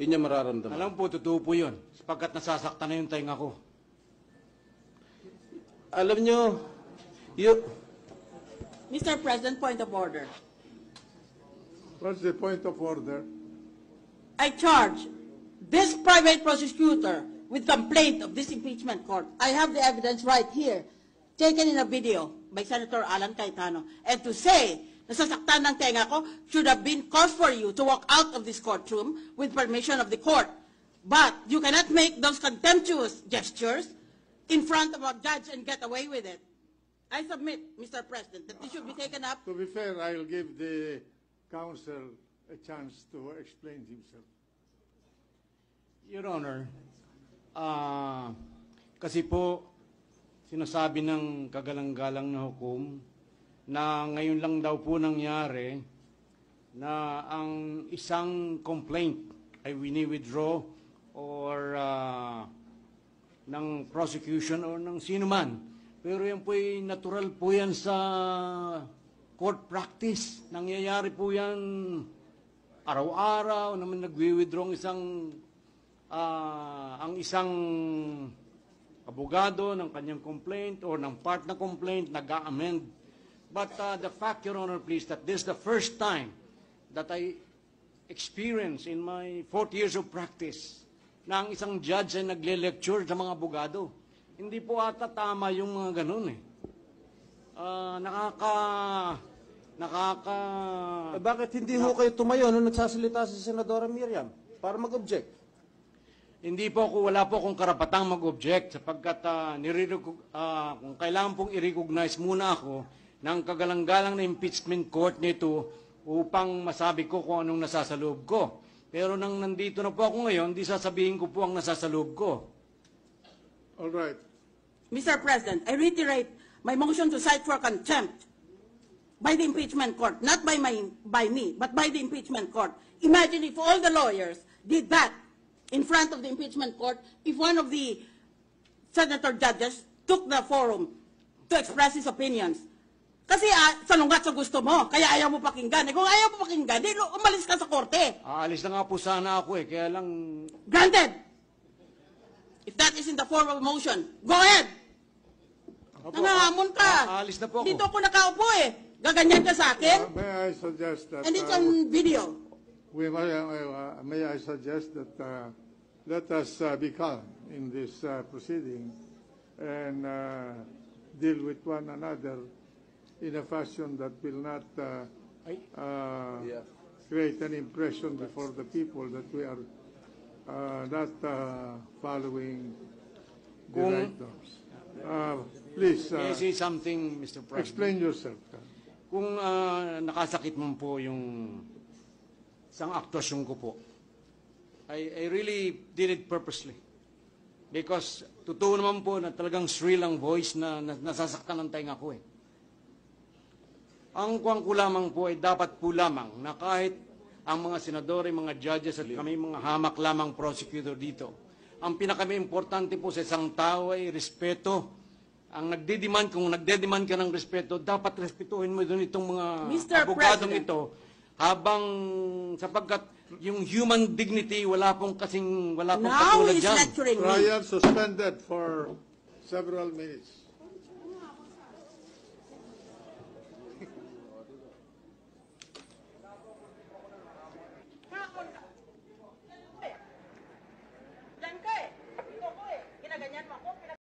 Yun yung mararamdaman. Alam po, totoo po yun. Sapagkat nasasaktan na yung tainga ko. Alam nyo, Mr. President, point of order. What's the point of order? I charge this private prosecutor with complaint of this impeachment court. I have the evidence right here, taken in a video by Senator Alan Cayetano. And to say, nasasaktan ng tenga ko, should have been cause for you to walk out of this courtroom with permission of the court. But you cannot make those contemptuous gestures in front of a judge and get away with it. I submit, Mr. President, that this should be taken up. To be fair, I'll give the counsel a chance to explain himself. Your Honor, kasi po, sinasabi ng kagalang-galang na hukom na ngayon lang daw po nangyari na ang isang complaint ay wini-withdraw or ng prosecution or ng sino man. Pero yan po ay natural po yan sa court practice. Nangyayari po yan araw-araw naman nagwi-withdraw ang isang abogado ng kanyang complaint or ng part na complaint nag-amend. But the fact, Your Honor, please, that this is the first time that I experience in my 40 years of practice na ang isang judge ay nagle-lecture sa mga abogado. Hindi po ata tama yung mga ganun eh. bakit hindi ho kayo tumayo nung nagsasalita si Senadora Miriam para mag-object? Hindi po ako, wala po akong karapatang mag-object sapagkat kung kailangan pong i-recognize muna ako ng kagalang-galang na impeachment court nito upang masabi ko kung anong nasasaloob ko. Pero nang nandito na po ako ngayon, di sasabihin ko po ang nasasaloob ko. All right. Mr. President, I reiterate my motion to cite for contempt by the impeachment court, not by me, but by the impeachment court. Imagine if all the lawyers did that in front of the impeachment court, if one of the senator judges took the forum to express his opinions. Kasi salungat sa gusto mo, kaya ayaw mo pakinggan. Kung ayaw mo pakinggan, di umalis ka sa korte. Aalis na nga po sana ako kaya lang... Granted! If that is in the form of a motion, go ahead! Nangahamon ka. Aalis na po ako. Dito ako nakaupo Gaganyan ka sa akin. May I suggest that... And it's on video. May I suggest that let us be calm in this proceeding and deal with one another in a fashion that will not create an impression before the people that we are not following the right norms. Please May I say something, Mr. President? explain yourself. Kung nakasakit mo po yung isang aktuasyon ko po, I really did it purposely. Because totoo naman po na talagang shrill ang voice na nasasaktan ng tainga ko Ang kuwang ko lamang po ay dapat po lamang na kahit ang mga senadore, mga judges at kami mga hamak lamang prosecutor dito, ang pinaka-importante po sa isang tao ay respeto. Ang kung nagde-demand ka ng respeto, dapat respetuhin mo doon itong mga abogadong ito sapagkat yung human dignity wala pong Now katulad he's dyan. lecturing me. Trial suspended for several minutes.